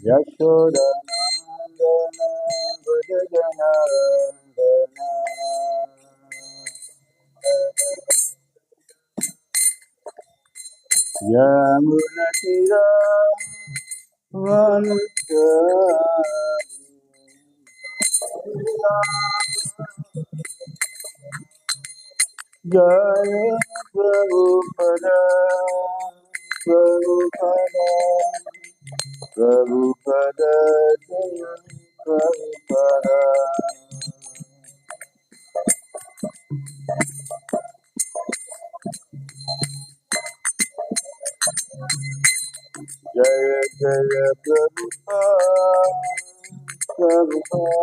Yashodanandana Vrajanandana Yamunatira Vanutari Jaya Prabhupada Prabhupada Prabhupada Jaya Prabhupada Jaya Jaya Prabhupada Prabhupada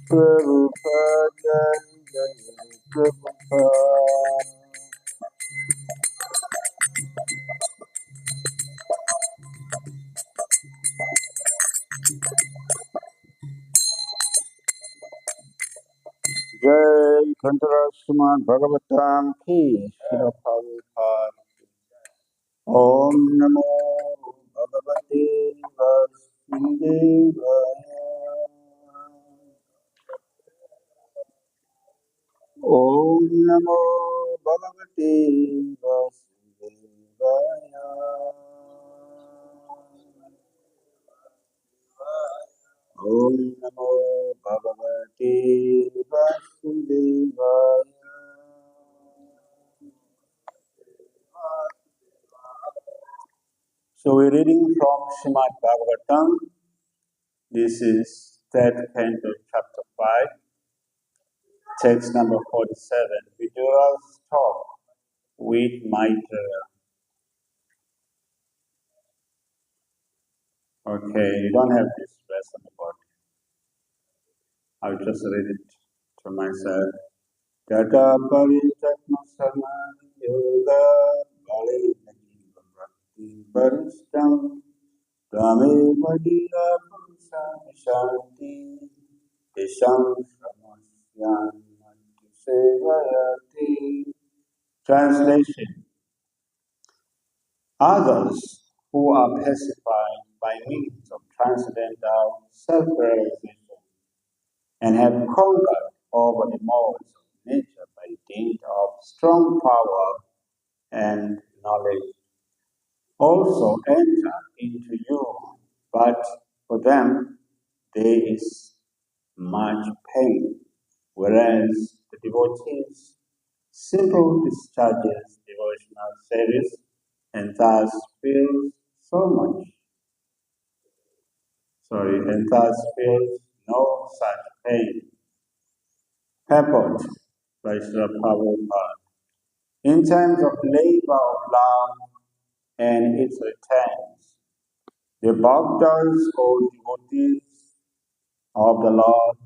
Prabhupada Jaya Prabhupada Jai Kantarasman Bhagavatam Ki Srila Prabhupada Om Namo Bhagavate Vasudevaya Om Namo Bhagavate Vasudevaya Om Namo Bhagavate Vasudevaya. So we're reading from Srimad Bhagavatam. This is third canto, chapter 5, text number 47. Vidura's talk with Maitreya. Okay, you don't have this verse on the board. I'll just read it to myself. Tata parithatma samani yoga bali bhakti paristam Rame madira purusa shanti Isham Samasyan Sevayati. Translation. Others who are pacified by means of transcendental self-realization and have conquered over the modes of nature by dint of strong power and knowledge also enter into you, but for them there is much pain, whereas the devotees simple discharges devotional service and thus feels no such pain. Purport by Srila Prabhupada. In terms of labor of love and its returns, the bhaktas or devotees of the Lord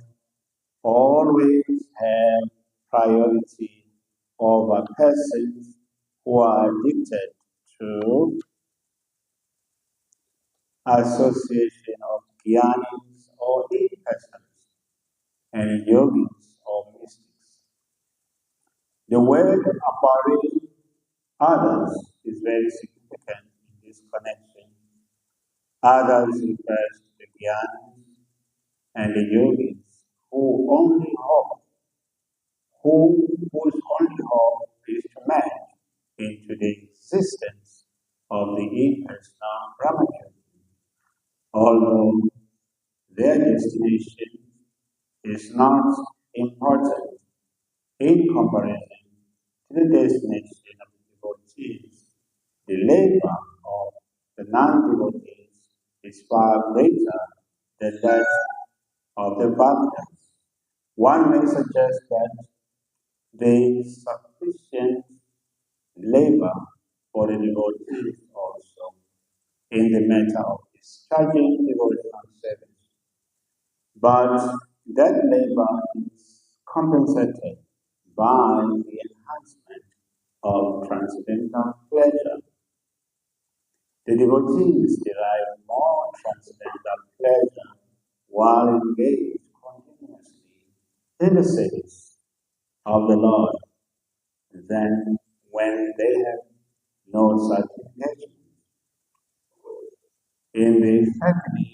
always have priority over persons who are addicted to association of jnanis or impersons and yogis or mystics. The word apparent others is very significant in this connection. Others refers to the jnanis and the yogis whose only hope is to match into the existence of the impersonal Brahmajyoti, although their destination is not important in comparison to the destination of the devotees. The labor of the non-devotees is far greater than that of the bhaktas. One may suggest that there is sufficient labor for the devotees also in the matter of discharging devotional service. But that labor is compensated by the enhancement of transcendental pleasure. The devotees derive more transcendental pleasure while engaged continuously in the service of the Lord than when they have no such engagement. in the family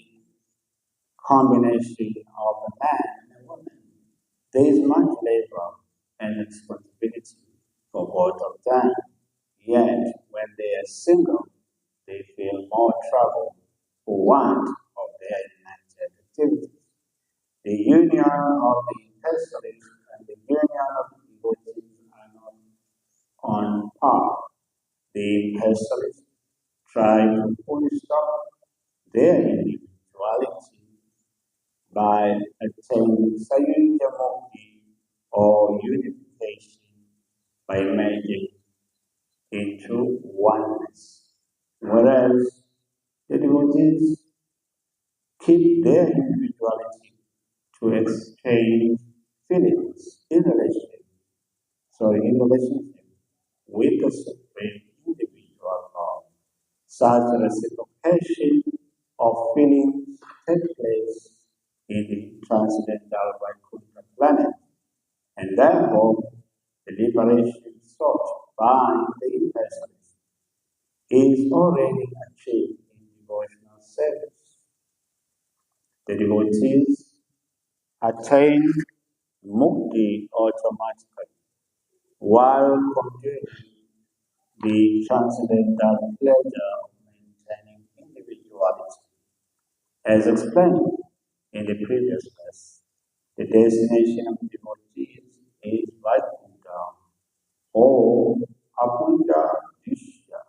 combination of a man and a woman, there is much labor and responsibility for both of them. Yet, when they are single, they feel more trouble for want of their united activities. The union of the pestilence and the union of the devotees are not on par. The pestilence try to fully stop their individuality by attaining Sayurja Mukti or unification by merging into oneness. Whereas the devotees keep their individuality to exchange feelings in relationship with the Supreme Individual God. Such reciprocation of feelings takes place in the transcendental Vaikuntha planet, and therefore the liberation sought by the impersonalist is already achieved in devotional service. The devotees attain mukti automatically while continuing the transcendental pleasure of maintaining individuality. As explained in the previous verse, the destination of devotees is Vaikuntha or Apunda Dishya,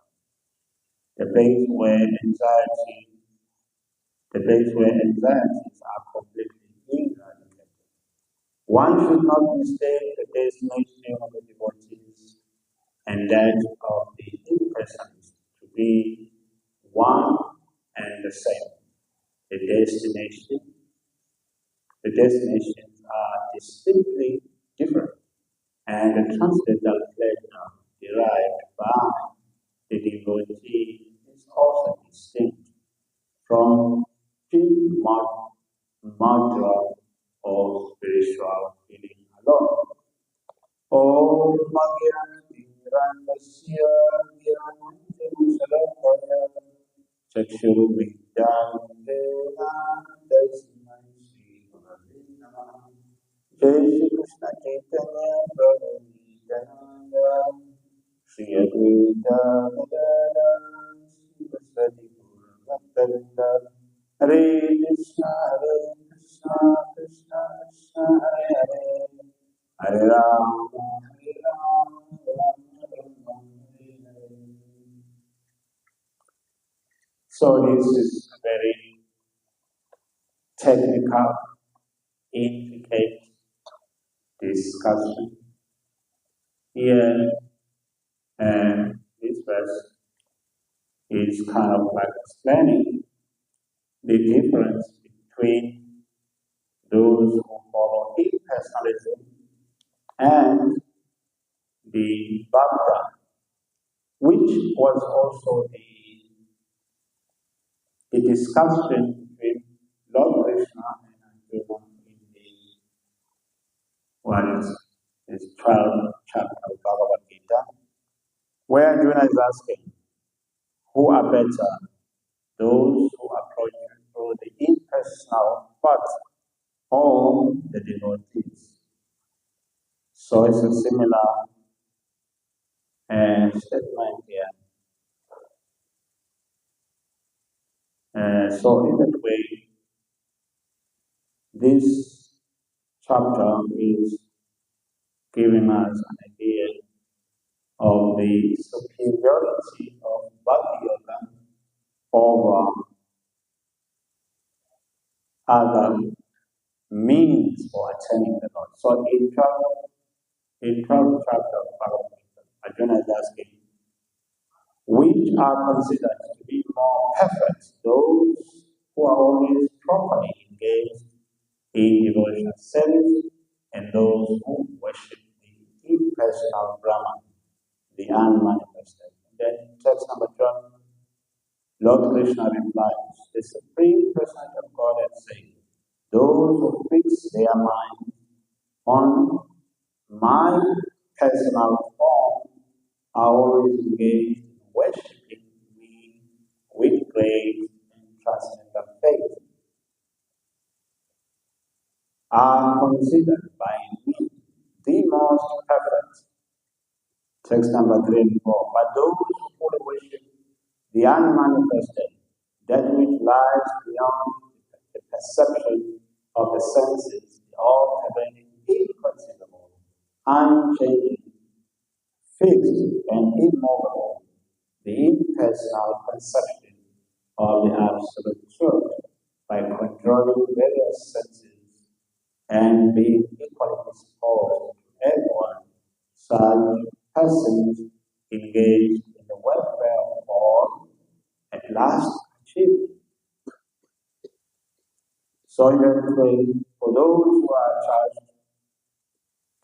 the place where anxieties are completely eradicated. One should not mistake the destination of the devotees and that of the impersonalist to be one and the same. The destinations are distinctly different, and the transcendental pleasure derived by the devotee is also distinct from pure mudra or spiritual feeling alone. Om Magyantirandasya Gyanantimusalakaya Chakshurumidyan Dena Dasmai Shri Gurave Namah. Jai Shri Krishna Chaitanya Prabhu Nityananda Shri Advaita Gadadhara Srivasadi Gaura Bhaktavinda Hare Krishna Krishna Krishna Hare Hare Hare Rama Hare Rama Rama Rama Hare Hare. So this is a very technical, intricate discussion here, and this verse is kind of like explaining the difference between those who follow impersonalism and the Bhakta, which was also the discussion between Lord Krishna and Arjuna in the 12th chapter of Bhagavad Gita, where Arjuna is asking, who are better, those who approach through the impersonal path or the devotees? So it's a similar statement here. So in that way, this chapter is giving us an idea of the superiority of Bhakti Yoga over other means for attaining the Lord. So in 12th chapter of Bhagavad Gita, Arjuna is asking, which are considered to be more perfect, those who are always properly engaged in devotional service, and those who worship the impersonal Brahman, the unmanifested. Then text number 12, Lord Krishna replies, the Supreme Personality of Godhead says, those who fix their mind on my personal form are always engaged in worshiping me with praise and are considered by me the most perfect. Text number 3 and 4. But those who fully worship the unmanifested, that which lies beyond the perception of the senses, the all-pervading, inconceivable, unchanging, fixed, and immovable, the impersonal conception of the absolute truth, by controlling various senses and being equally disposed to everyone, such persons engaged in the welfare of all at last achieve. So you have to pray for those who are charged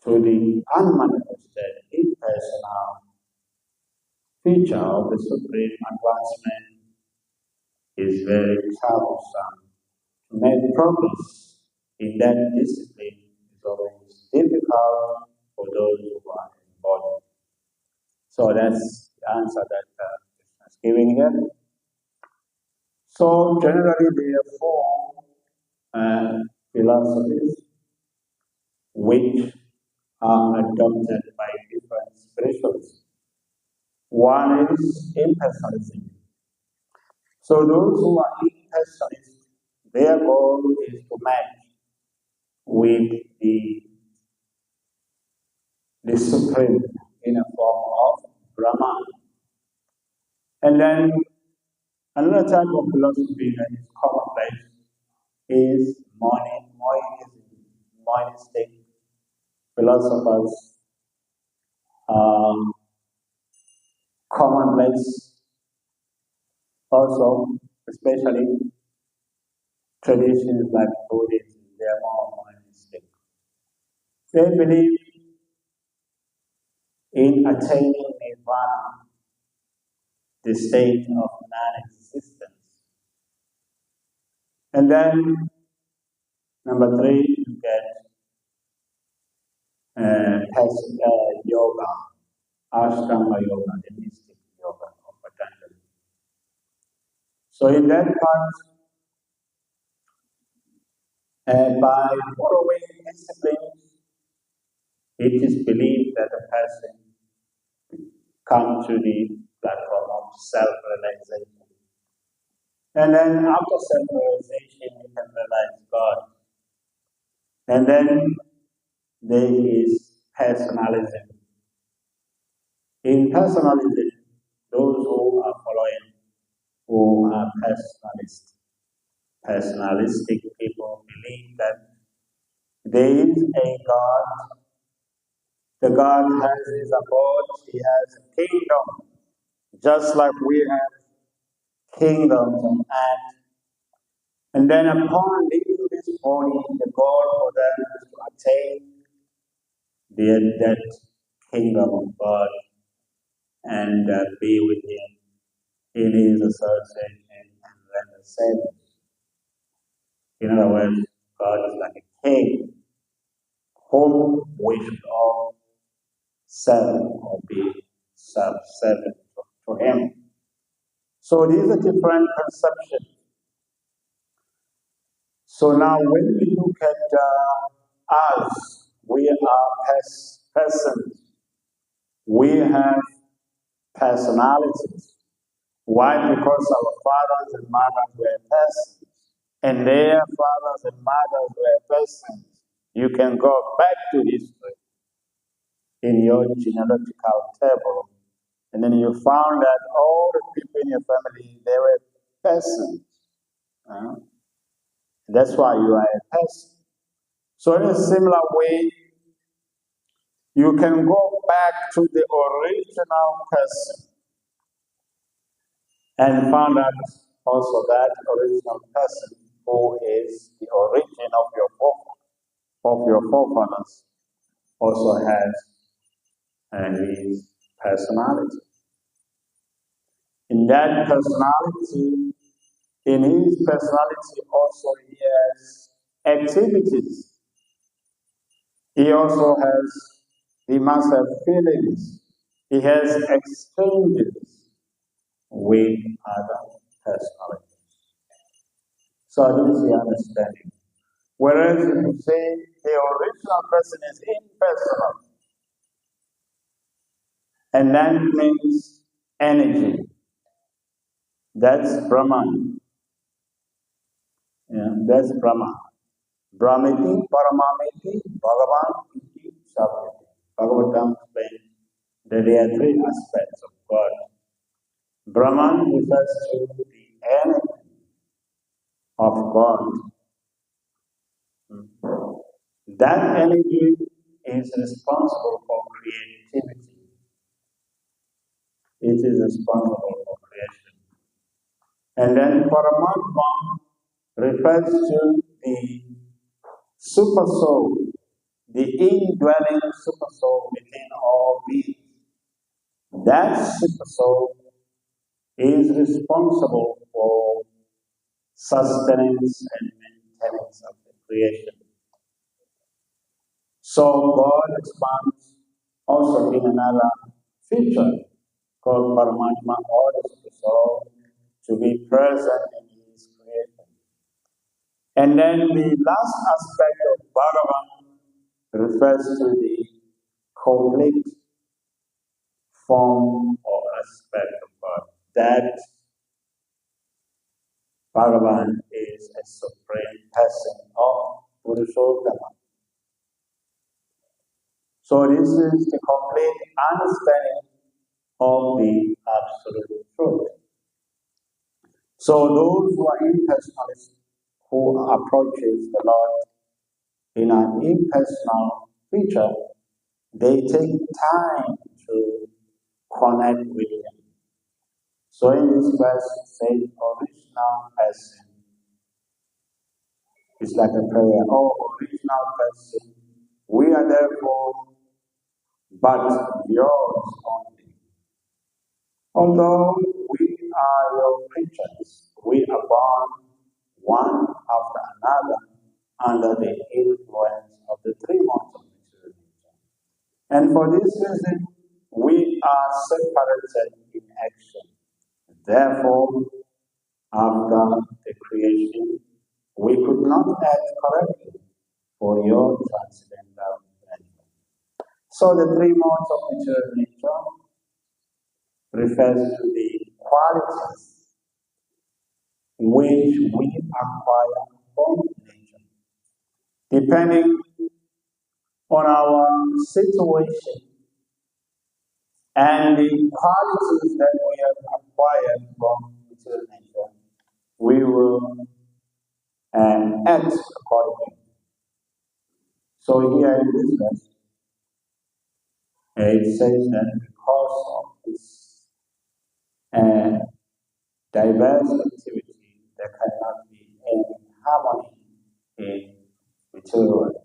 to the unmanifested, impersonal feature of the supreme advancement is very troublesome. To make progress in that discipline is always difficult for those who are embodied. So that's the answer that Krishna is giving here. So generally there are four philosophies which are adopted by different spiritualists. One is impersonalism. So those who are impersonalists, their goal is to match with the supreme in a form of Brahman. And then another type of philosophy that is commonplace is monistic philosophers, commonplace also, especially traditions like Buddhism, they are more monistic. They believe in attaining nirvana, the state of non-existence. And then number 3, you get yoga, Ashtanga yoga, the mystic yoga of Patanjali. So in that part, by following disciplines, it is believed that a person comes to the platform of self-realization. And then after self-realization, you can realize God. And then there is personalism. In personalism, those who are following, who are personalistic people believe that there is a God. The God has his abode, he has a kingdom, just like we have kingdoms on earth. And then upon leaving this body, the goal for them is to attain that kingdom of God and be with him in his association and render service. In other words, God is like a king whom we should all serve or be subservient to him. So these are different conceptions. So now when we look at us, we are persons. We have personalities. Why? Because our fathers and mothers were persons. And their fathers and mothers were persons. You can go back to history in your genealogical table, and then you found that all the people in your family, they were persons. That's why you are a person. So in a similar way, you can go back to the original person and find out also that original person who is the origin of your forefathers also has his personality. In that personality, in his personality also he has activities. He must have feelings. He has exchanges with other personalities. So this is the understanding. Whereas if you say the original person is impersonal, and that means energy. That's Brahman. Yeah, that's Brahman. Brahmiti, Paramamiti, Bhagavan, Iti, Sakyati. Bhagavatam explains that there are three aspects of God. Brahman refers to the energy of God. That energy is responsible for creativity. It is responsible for creation. And then Paramatma refers to the super soul, the indwelling super soul within all beings. That super soul is responsible for sustenance and maintenance of the creation. So God expands also in another feature called Paramatma, orders the soul to be present in His creation. And then the last aspect of Bhagavan refers to the complete form or aspect of God. That Bhagavan is a supreme person of Purushottama. So this is the complete understanding of the absolute truth. So those who are impersonalists, who approaches the Lord in an impersonal feature, they take time to connect with Him. So in this verse, it says, original person. It's like a prayer. Oh, original person, we are therefore but yours only. Although we are your creatures, we are born one after another under the influence of the three modes of material nature. And for this reason, we are separated in action. Therefore, after the creation, we could not act correctly for your transcendental nature. So the three modes of material nature refers to the qualities which we acquire from nature. Depending on our situation and the qualities that we have acquired from material nature, we will act accordingly. So here in this verse, it says that because of this diverse activity, there cannot be any harmony in material world.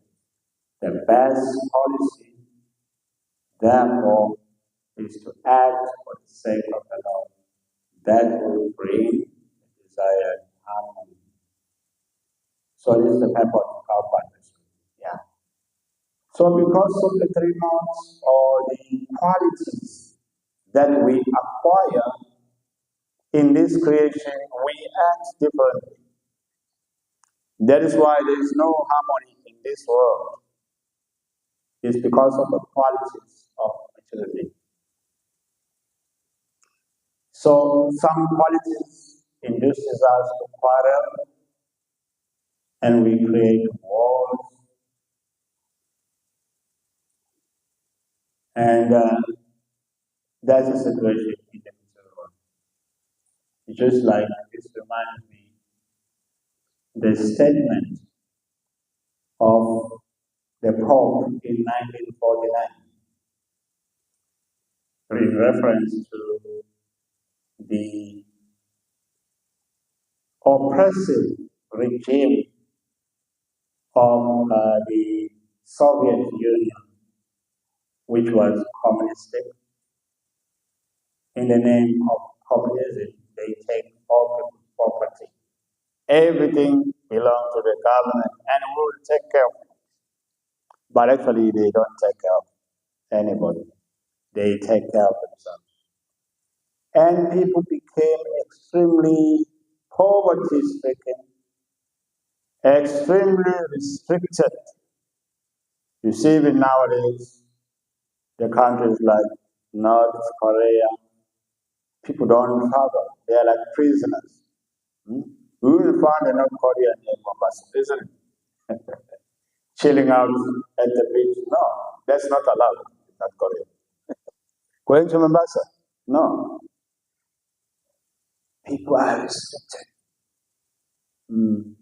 The best policy, therefore, is to act for the sake of the Lord. That will bring the desired harmony. So this is the purpose of our partnership. Yeah. So because of the three modes or the qualities that we acquire in this creation, we act differently. That is why there is no harmony in this world. It's because of the qualities of maturity. So some qualities induces us to quarrel, and we create wars, and that's the situation in the material world. Just like this reminds me the statement of the Pope in 1949 in reference to the oppressive regime of the Soviet Union, which was communistic. In the name of communism, they take all property. Everything belongs to the government and we will take care of it. But actually, they don't take care of anybody. They take care of themselves. And people became extremely poverty stricken extremely restricted. You see it nowadays, the countries like North Korea, people don't travel. They are like prisoners. Hmm? We will find a North Korean in Mombasa, isn't it? Chilling out at the beach. No, that's not allowed in North Korea. Going to Mombasa? No. People are restricted. Hmm.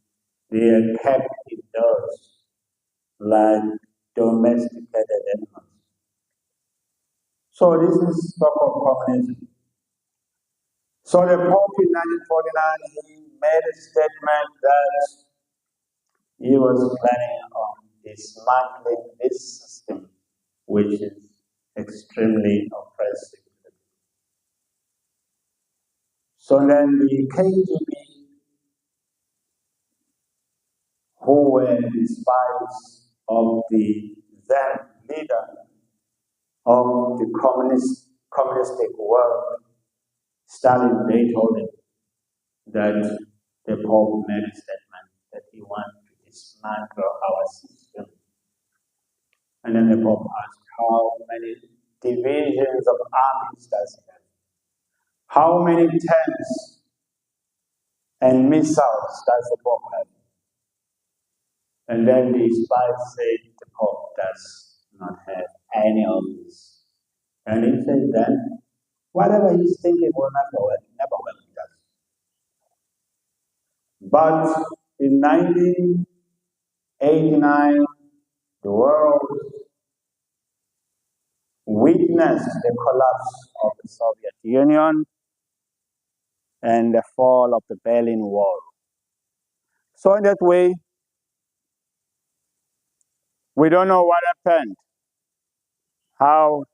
They are kept indoors like domesticated animals. So this is so-called communism. So the Pope in 1949, he made a statement that he was planning on dismantling this system, which is extremely oppressive. So then the KGB, who were the spies of the then leader of the communistic world, Stalin, they told him that the Pope made a statement that he wanted to dismantle our system. And then the Pope asked, how many divisions of armies does he have? How many tanks and missiles does the Pope have? And then the spies said the Pope does not have any of this. And he said then, whatever he's thinking will never work, never will he does. But in 1989, the world witnessed the collapse of the Soviet Union and the fall of the Berlin Wall. So in that way, we don't know what happened, how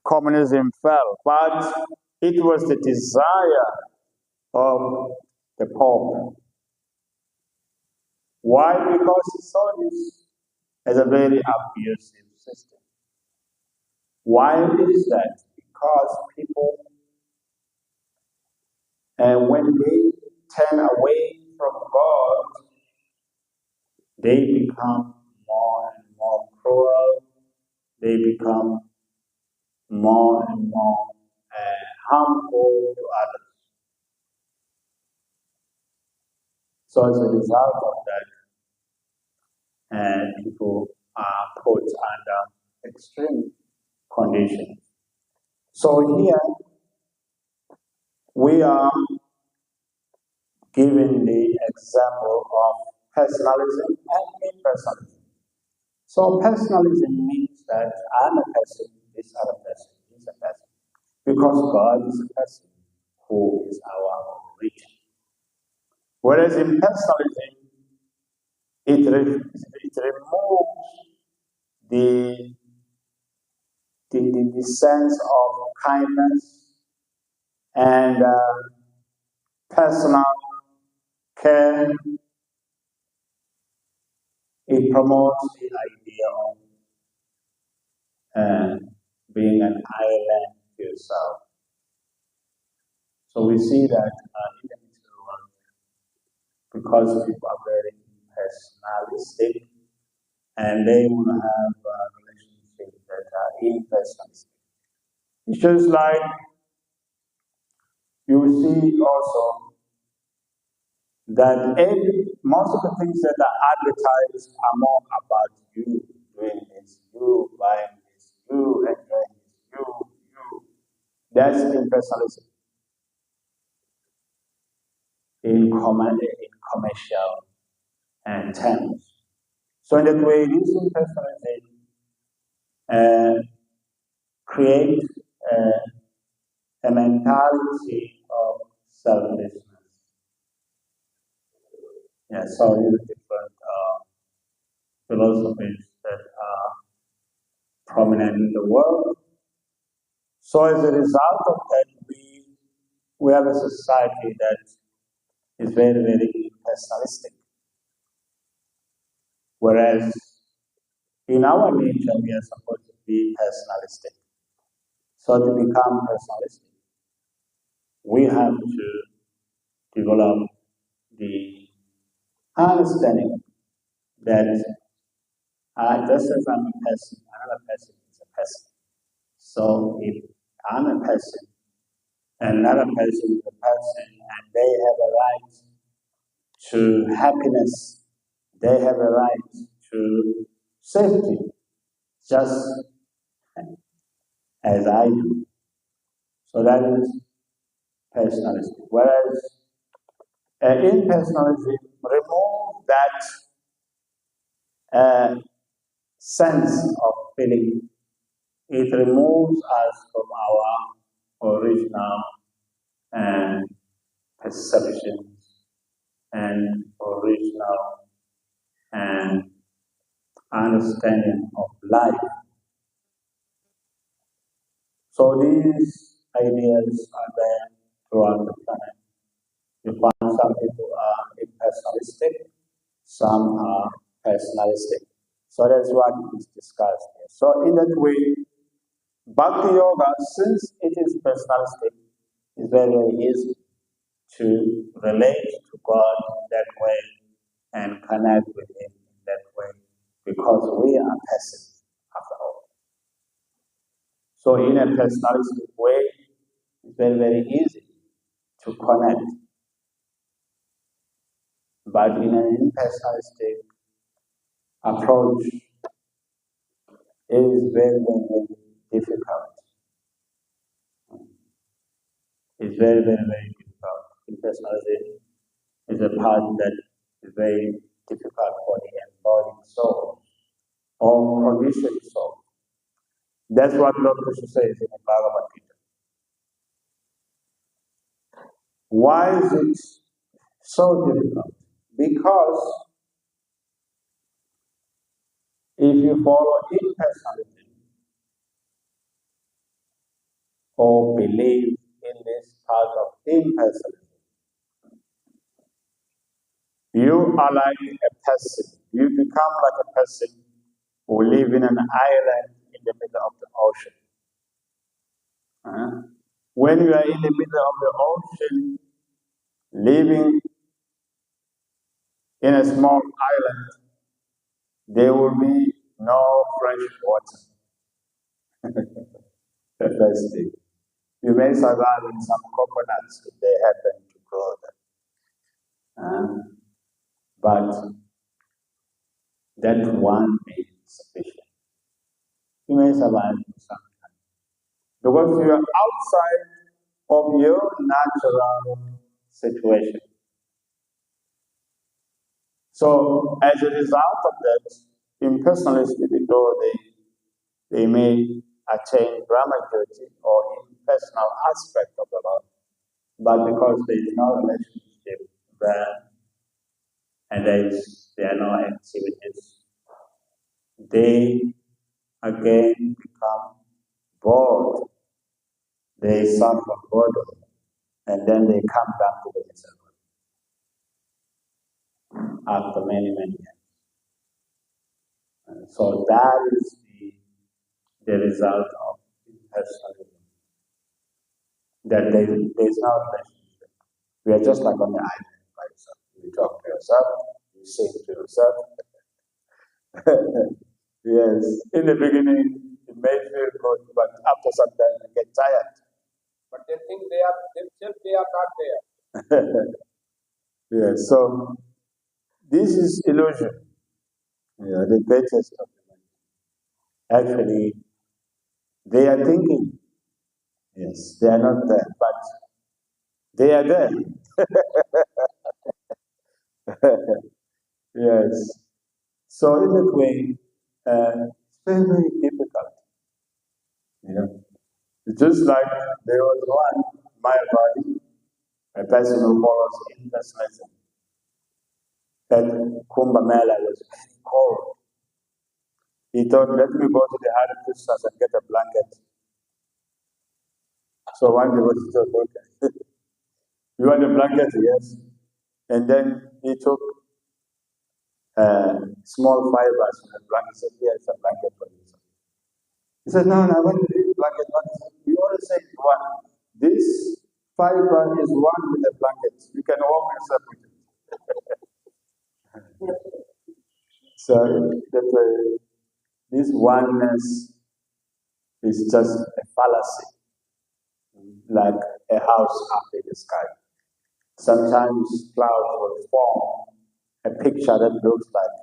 communism fell, but it was the desire of the Pope. Why? Because he saw this as a very abusive system. Why is that? Because people, when they turn away from God, they become more and more cruel. They become more and more harmful to others. So as a result of that, people are put under extreme conditions. So here we are given the example of personalism and impersonalism. So personalism means that I'm a person, this other person is a person. Because God is a person who is our origin. Whereas impersonalism, it removes the, the sense of kindness and personal care. It promotes the idea of being an island to yourself. So we see that in the material world, because people are very personalistic and they want to have relationships that are impersonalistic. It's just like you will see also that most of the things that are advertised are more about you doing this, you buying this, you enjoying this, you. That's impersonalism in commercial terms. So in that way, this impersonalism create a mentality of selflessness. Yeah, so these different philosophies that are prominent in the world. So as a result of that, we have a society that is very, very personalistic. Whereas in our nature, we are supposed to be personalistic. So to become personalistic, we have to develop the understanding that just as I'm a person, another person is a person. So if I'm a person, another person is a person, and they have a right to happiness, they have a right to safety, just as I do. So that is personalism. Whereas impersonalism remove that sense of feeling. It removes us from our original and perceptions and original and understanding of life. So these ideas are there throughout the planet. You find some people are impersonalistic, some are personalistic. So that's what is discussed here. So in that way, Bhakti Yoga, since it is personalistic, is very, very easy to relate to God that way and connect with Him in that way because we are persons after all. So in a personalistic way, it's very, very easy to connect. But in an impersonalistic approach, it is very, very, very difficult. It's very, very, very difficult. Impersonalism is a part that is very difficult for the embodied soul or conditioned soul. That's what Lord Krishna says in the Bhagavad Gita. Why is it so difficult? Because if you follow impersonalism or believe in this part of impersonalism, you are like a person. You become like a person who live in an island in the middle of the ocean. When you are in the middle of the ocean, living in a small island, there will be no fresh water. The first thing. You may survive in some coconuts if they happen to grow there. But that one is sufficient. You may survive in some time. Because you are outside of your natural situation. So as a result of that, impersonalists, even though they may attain Brahmacharya or impersonal aspect of the Lord, but because there is no relationship there and there are no activities, they again become bored. They suffer boredom, and then they come back to the miserable after many, many years. So that is the result of impersonalism. That there is no relationship. We are just like on the island by yourself. You talk to yourself, you sing to yourself. Yes, in the beginning it may feel good, but after some time you get tired. But they think they are themselves, they are not there. Yes, so this is illusion. Yeah, the greatest of them. Actually, they are thinking, yes, they are not there, but they are there. Yes. So in that way, it's very, very difficult. It's just like there was one, my body, a person who follows impersonalism. That Kumbh Mela was very cold. He thought, let me go to the Hare Krishnas and get a blanket. So one devotee told, okay, you want a blanket? Yes. And then he took small fibers from the blanket. He said, here's a blanket for you. He said, no, I want to leave blanket. You always say one. This fiber is one with the blanket. You can warm yourself with it. So that this oneness is just a fallacy, like a house up in the sky. Sometimes clouds will form a picture that looks like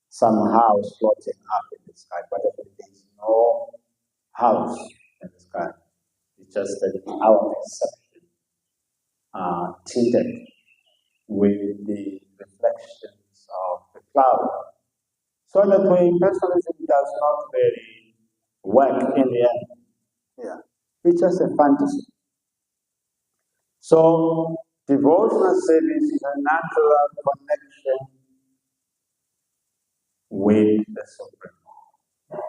some house floating up in the sky, but there is no house in the sky. It's just that our perception tinted with the reflections of the cloud. So that way, personalism does not really work in the end. Yeah. It's just a fantasy. So, devotional service is a natural connection with the Supreme,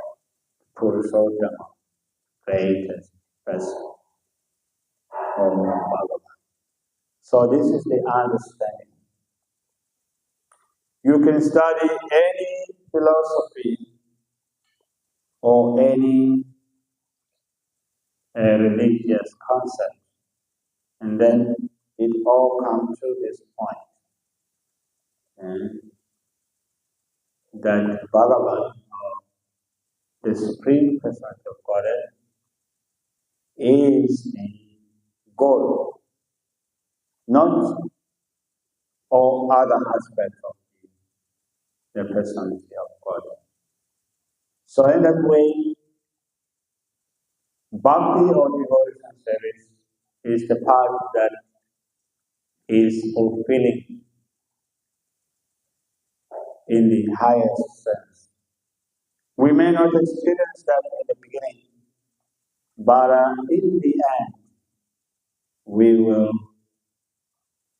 Purushottama, greatest person of Bhagavan. So, this is the understanding. You can study any philosophy or any religious concept, and then it all comes to this point, and that Bhagavan, the Supreme Personality of Godhead, is the goal, not all other aspects of the personality of God. So in that way, bhakti or devotional service is the part that is fulfilling in the highest sense. We may not experience that in the beginning, but in the end, we will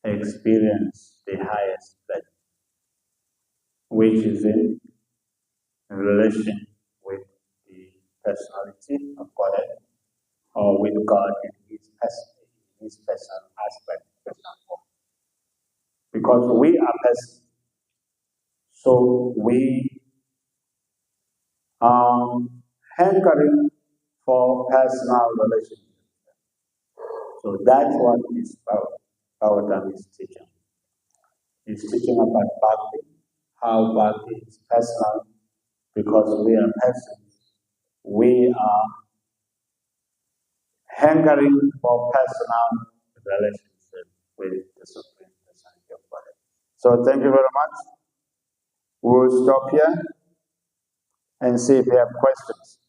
experience the highest pleasure, which is in relation with the personality of God or with God in his personal aspect, personal form. Because we are persons, so we are hankering for personal relationships. So that's what is Bhagavatam is teaching. It's teaching about bhakti, how bhakti is personal, because we are persons. We are hankering for personal relationship with the Supreme Personality of God. So thank you very much. We'll stop here and see if you have questions.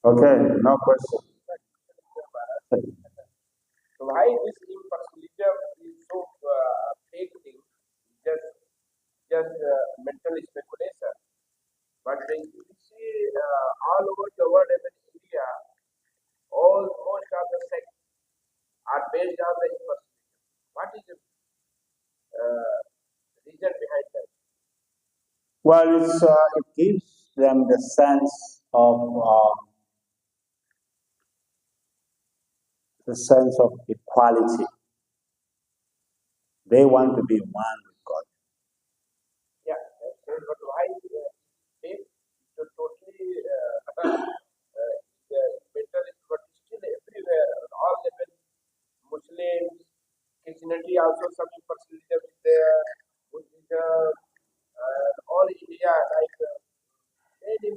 Okay, no question. So why this impersonalism is so fake thing? Just mental speculation. But when you see all over the world, even in India, most of the sects are based on the impersonalism. What is the reason behind that? Well, it gives them the sense of equality. They want to be one with God. Yeah, but why if totally mental but still everywhere, all level Muslims, Christianity also some impersonalism is there, Buddhism, all India like many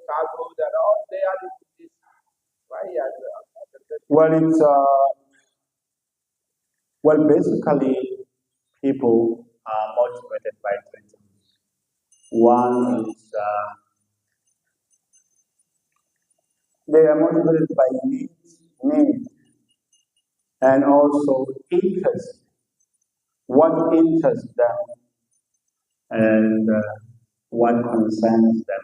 sadhus and all they are in this. Why are Well, basically, people are motivated by three things. One is they are motivated by need, and also interest. What interests them and what concerns them.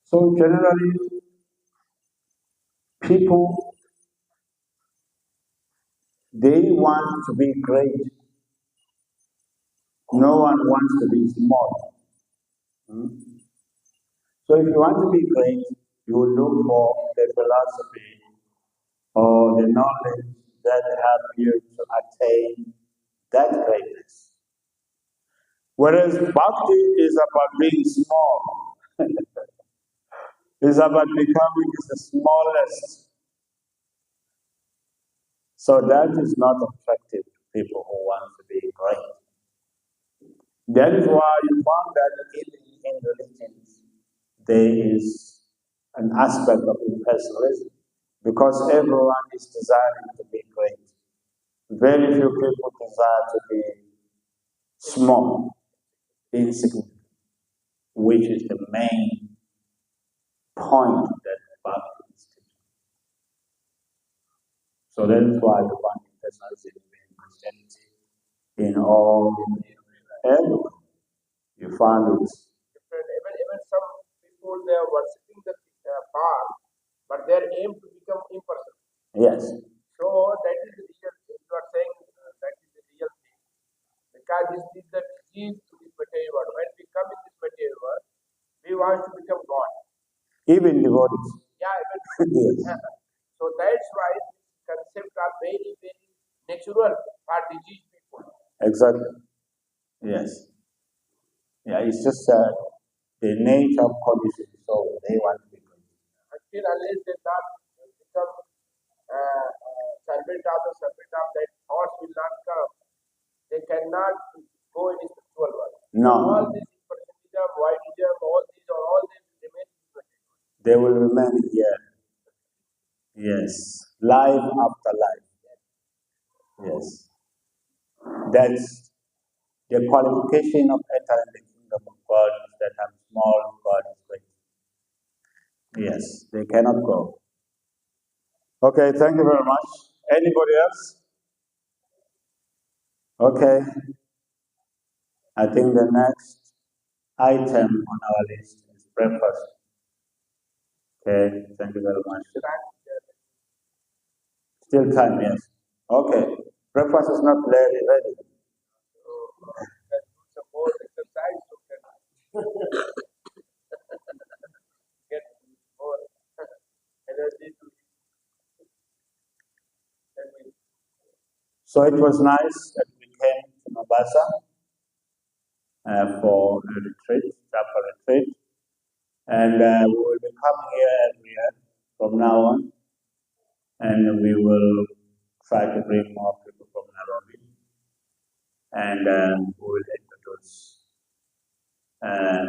So generally, people they want to be great. No one wants to be small. Hmm? So if you want to be great, you will look for the philosophy or the knowledge that help you to attain that greatness. Whereas bhakti is about being small. It's about becoming the smallest So that is not attractive to people who want to be great. That is why you found that even in religions there is an aspect of impersonalism because everyone is desiring to be great. Very few people desire to be small, insignificant, which is the main point that Bhakti is teaching. So that is why you find impersonalism in Christianity, in all, everywhere. You find it. Even some people they are worshipping the power, but their aim to become impersonal. Yes. So that is the real. You are saying that is the real thing because this is the disease to this material world. When we come in this material world, we want to become God. Even devotees. Yeah, even Yes. So that's why these concepts are very, very natural for diseased people. Exactly. Yes. Yeah, it's just the nature of condition, so they want to be good. Until unless they not become servant of that thoughts will not come, they cannot go in the spiritual world. No. All this impersonalism, voidism, all these remain spiritual. They will remain here. Yes. Life after life. Yes. That's the qualification of entering the kingdom of God is that I'm small, God is great. Yes, they cannot go. Okay, thank you very much. Anybody else? Okay. I think the next item on our list is breakfast. Okay, thank you very much. Still time, yes. Okay. Breakfast is not ready. Some more exercise to get more energy to So it was nice that we came to Mombasa for a retreat, chapel retreat, and we will be coming here every year from now on, and we will try to bring more people from Nairobi, and we will introduce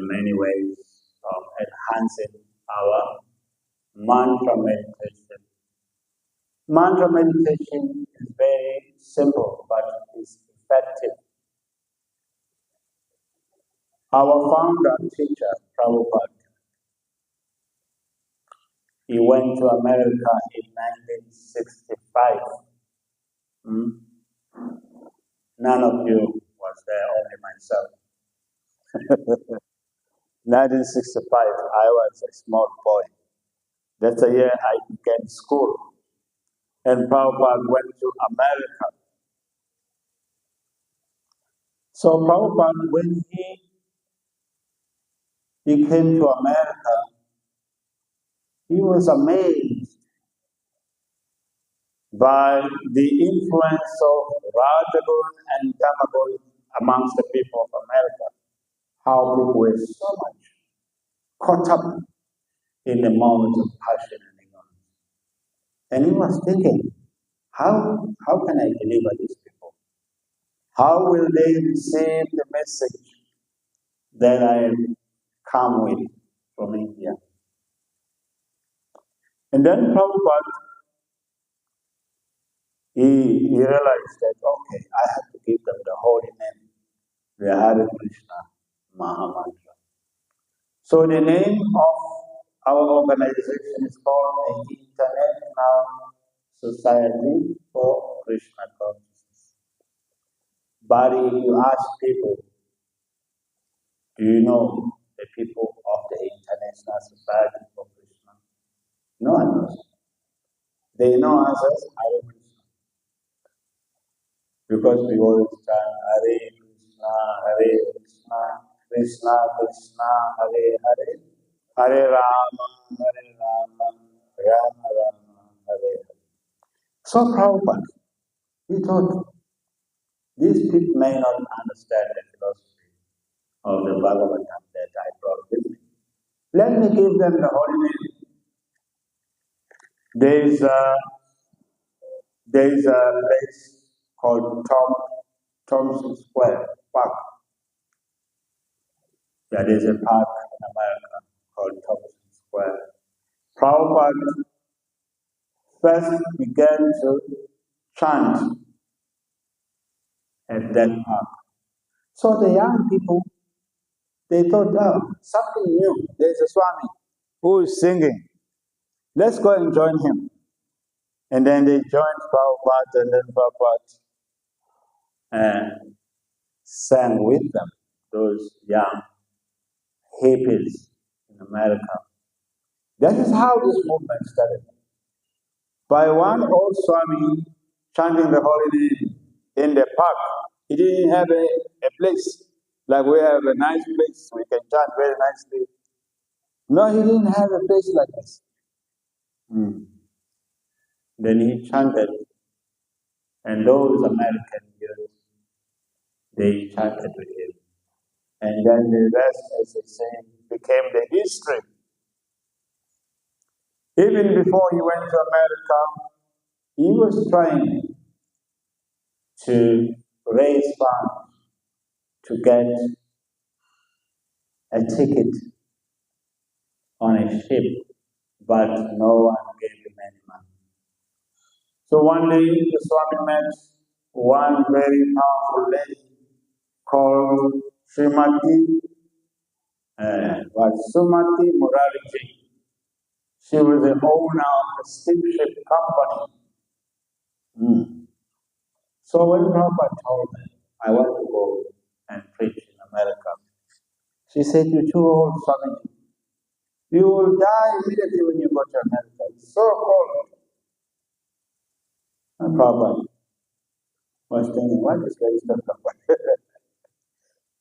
many ways of enhancing our mantra meditation. Mantra meditation is very simple, but it's effective. Our founder teacher, Prabhupada, he went to America in 1965. None of you was there, only myself. 1965, I was a small boy. That's the year I began school. And Prabhupada went to America. So Prabhupada, when he came to America, he was amazed by the influence of Rajagun and Tamagun amongst the people of America. How people were so much caught up in the moments of passion and ignorance. And he was thinking, how can I deliver these people? How will they receive the message that I come with from India? And then Prabhupada, he realized that, okay, I have to give them the holy name, the Hare Krishna Mahamantra. So the name of our organization is called the International Society for Krishna Consciousness. But if you ask people, do you know the people of the International Society for Krishna? No one knows. They know us as Hare Krishna. Because we always chant Hare Krishna, Krishna Krishna, Hare Hare, Hare Rama, Rama Rama, Hare Hare. So Prabhupada, he thought, these people may not understand the philosophy of the Bhagavatam that I brought with me. Let me give them the holy name. There is a place called Thompson Square Park. There is a park in America called Thompson Square. Prabhupada first began to chant at that park. So the young people, they thought, oh, something new. There's a Swami who is singing. Let's go and join him. And then they joined Prabhupada, and then Prabhupada sang with them, those young hippies in America. That is how this movement started. By one old Swami chanting the holy name in the park. He didn't have a place like we have a nice place we can chant very nicely. No, he didn't have a place like this. Then he chanted, and those American youth, they chanted with him. And then the rest, as they say, became the history. Even before he went to America, he was trying to raise funds to get a ticket on a ship, but no one gave him any money. So one day, the Swami met one very powerful lady called Srimati Sumati Murariji. She was the owner of a steamship company. So when Prabhupada told her, I want to go and preach in America, she said, you're too old, Swamiji. You will die immediately when you go to America. It's so cold. And Prabhupada was thinking, what is this talking about?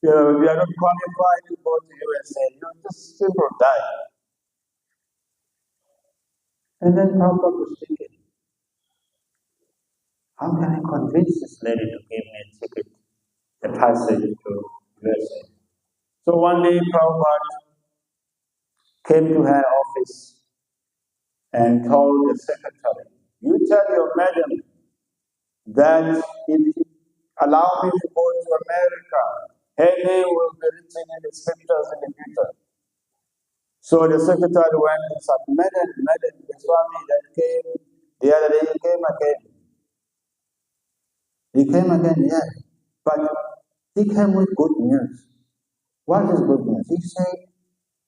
We are not qualified to go to USA. You just simply die. And then Prabhupada was thinking, how can I convince this lady to give me a ticket, a passage to USA? So one day Prabhupada came to her office and told the secretary, you tell your madam that if you allow me to go to America, her name will be written in the scriptures in the future. So the secretary went and said, Madam, the Swami that came the other day, he came again. He came again, yes. But he came with good news. What is good news? He said,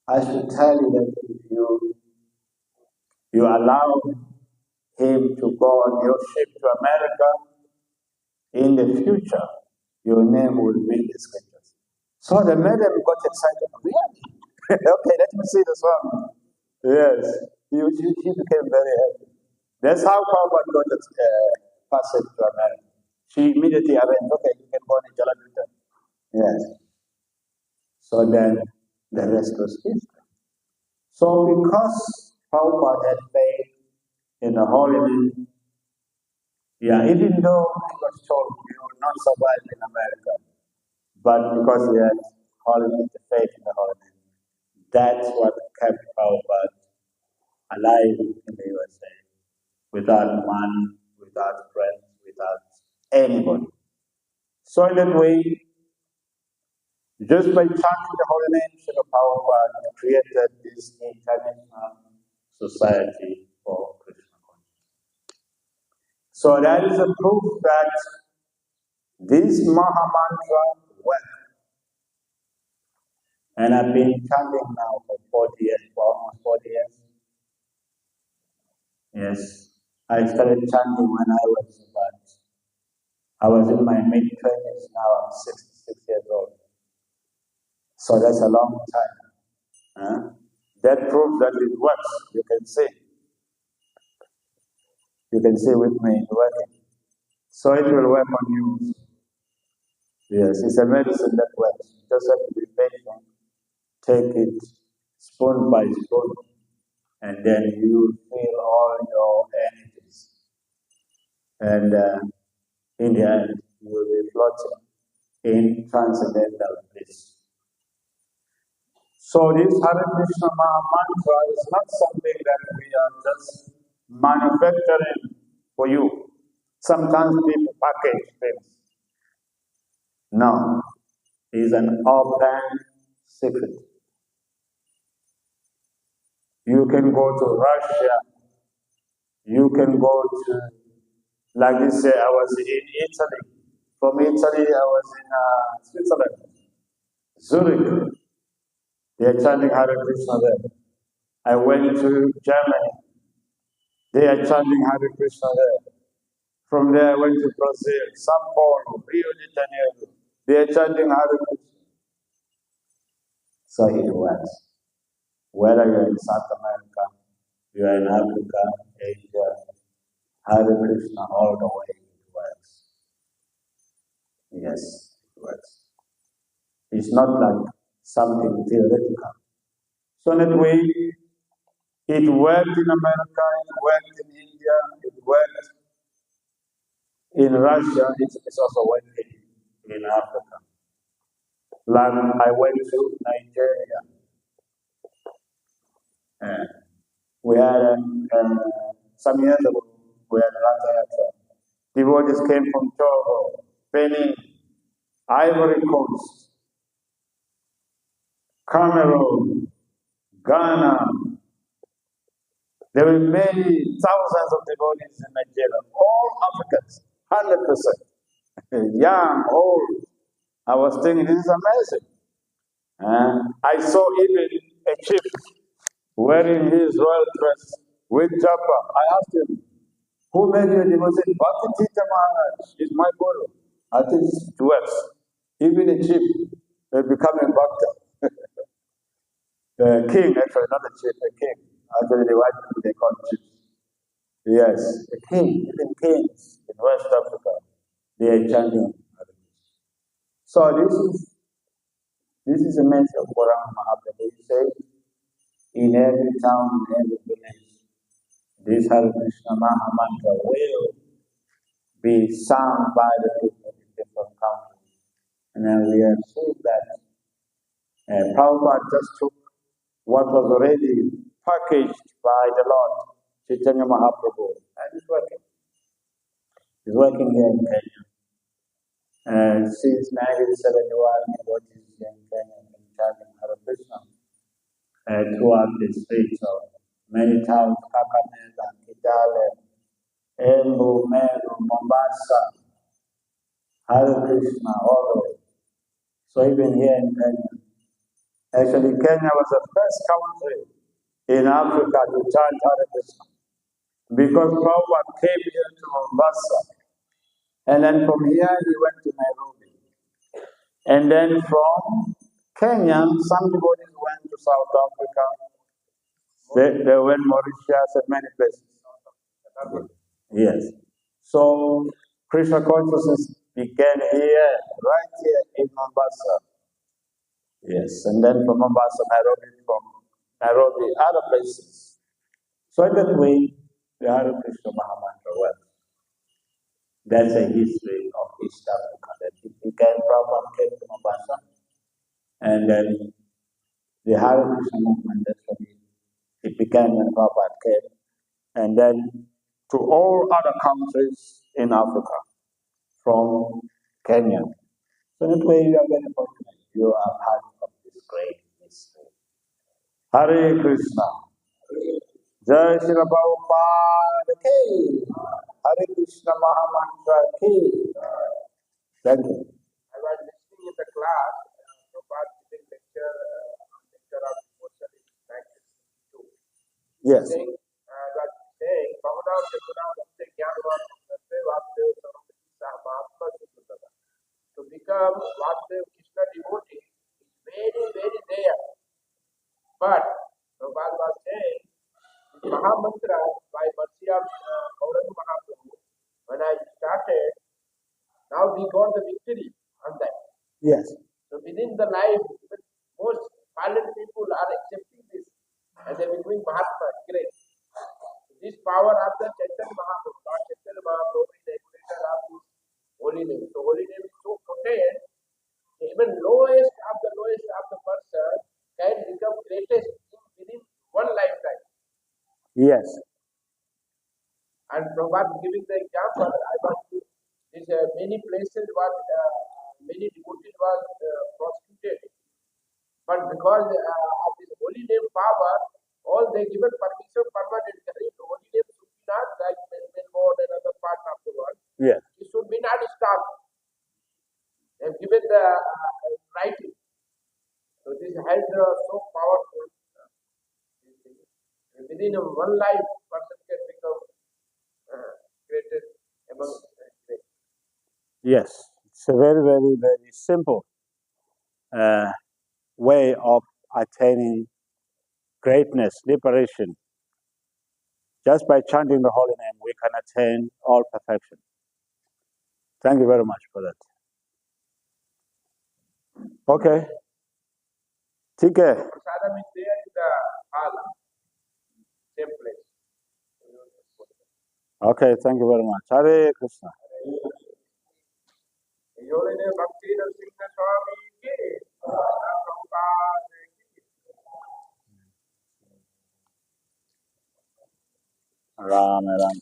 I should tell you that if you allow him to go on your ship to America, in the future, your name will be in the scriptures. So the madam got excited. Really? Okay, let me see this one. Yes, he became very happy. That's how Prabhupada got a passage to America. She immediately arranged, okay, you can go on in Jaladita. Yes. So then the rest was history. So because Prabhupada had faith in the Holy Name, even though he was told he would not survive in America, but because he had the faith in the Holy Name, that's what kept Prabhupada alive in the USA, without money, without friends, without anybody. So in that way, just by chanting the Holy Name, Srila Prabhupada created this international society for Krishna consciousness. So that is a proof that this Maha Mantra works. And I've been chanting now for 40 years, for almost 40 years. Yes, I started chanting when I was in my mid-20s, now I'm 66 years old. So that's a long time. That proves that it works, you can see. You can see with me, it's working. So it will work on you. Yes, it's a medicine that works. You just have to be patient. Take it spoon by spoon, and then you feel all your energies. And in the end, you will be floating in transcendental bliss. So this Hare Krishna Maha Mantra is not something that we are just manufacturing for you. Sometimes people package things. No, it's an open secret. You can go to Russia, you can go to, like you say, I was in Italy. From Italy, I was in Switzerland, Zurich. They are chanting Hare Krishna there. I went to Germany. They are chanting Hare Krishna there. From there, I went to Brazil, Sao Paulo, Rio de Janeiro. They are chanting Hare Krishna. So it works. Whether you're in South America, you're in Africa, Asia, Hare Krishna, all the way it works. Yes, it works. It's not like something theoretical. So in that way, it worked in America, it worked in India, it worked in Russia, it's also working in Africa. Like I went to Nigeria. We had some years ago, we had devotees came from Togo, Benin, Ivory Coast, Cameroon, Ghana. There were many thousands of devotees in Nigeria, all Africans, 100%, young, old. I was thinking, this is amazing. I saw even a chief wearing his royal dress with japa. I asked him, who made you a devotee? Bhakti Tita Maharaj is my guru. I think it's worse. Even a chief will become a bhakta. The king, actually, not a chief, a king. Actually, the white people, they call chiefs. Yes, a king, even kings in West Africa, they are chanting. So this is a message of Purana Mahaprabhu. He said, in every town, in every village, this Hare Krishna Maha Mantra will be sung by the people in different countries. And then we have seen that Prabhupada just took what was already packaged by the Lord, Chaitanya Mahaprabhu, and it's working. It's working here in Kenya. Since 1971, what is here in Kenya been chanting Hare Krishna throughout the streets of many towns, Kakamega, Kitale, Embu, Meru, Mombasa, Hare Krishna, all the way. So even here in Kenya, actually Kenya was the first country in Africa to chant Hare Krishna. Because Prabhupada came here to Mombasa, and then from here he went to Nairobi. And then from Kenya, some devotees went to South Africa, they went Mauritius and many places. Yes. So Krishna consciousness began here, right here in Mombasa. Yes, and then from Mombasa, Nairobi, other places. So in that way, the Hare Krishna Mahamantra works. That's a history of East Africa. That it began came to Mombasa, and then the Hare Krishna movement, that's what it began when Prabhupada came, and then to all other countries in Africa, from Kenya. So that way you are very fortunate. You are part of this great history. Hare Krishna. Jai Shri Prabhupada ki. Hare Krishna Mahamantra ki. Thank you. I was listening in the class, Prabhupada giving lecture of devotion in 1962. Yes. Saying, was saying, Bhavanar Jaguna Bhakti Jnanavan Bhakti Vasudev Sarvati Mahatma Sutata. To become Vasudev Krishna devotee is very, very rare. But Prabhupada was saying, this Mahamantra by mercy of Gauranga Mahaprabhu, when I started, now we got the victory on that. Yes. So within the life, even most violent people are accepting this and they are becoming Mahatma. Great. This power of the Chaitanya Mahaprabhu, Lord Chaitanya Mahaprabhu is the regulator of this holy name. So holy name is so potent, even lowest of the person can become greatest within one lifetime. Yes. And Prabhupada giving the example, I was these many places was many devotees was prostituted, but because of this holy name power, all they given permission permanently. Holy name should be not like Melbourne and other parts of the world. Yes. It should be not stopped. They have given the writing. So this has so powerful. Within one life, person can become greatest among great. Yes. It's a very, very, very simple way of attaining greatness, liberation. Just by chanting the holy name, we can attain all perfection. Thank you very much for that. Okay. Take care. Prasadam is there in the hall, same place. Okay, thank you very much. Hare Krishna. Yorine Bhakti Narshingha Swami ke Prabhupada ki. Ram Ram.